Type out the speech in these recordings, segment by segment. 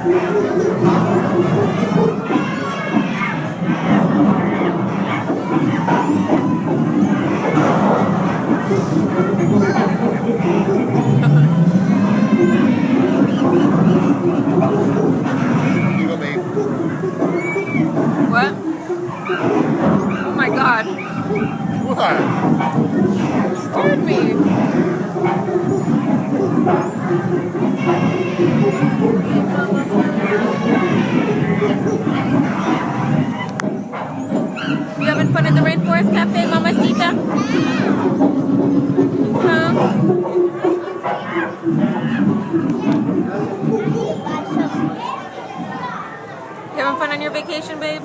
You go, babe. What? Oh my god. What? You scared me. You having fun at the Rainforest Cafe, Mamacita? Huh? You having fun on your vacation, babe?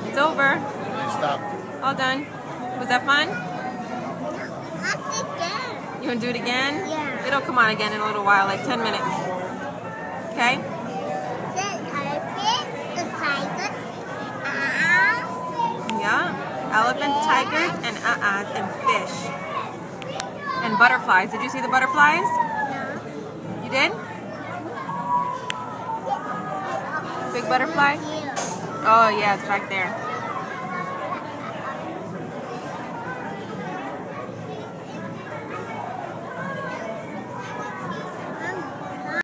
It's over. Stop. All done. Was that fun? Not again. You want to do it again? Yeah. It'll come on again in a little while, like 10 minutes. Okay? The elephants, the tigers, Yeah. Elephants, tigers, and and fish. And butterflies. Did you see the butterflies? no. You did? Big butterfly? Here. Oh, yeah, it's back there.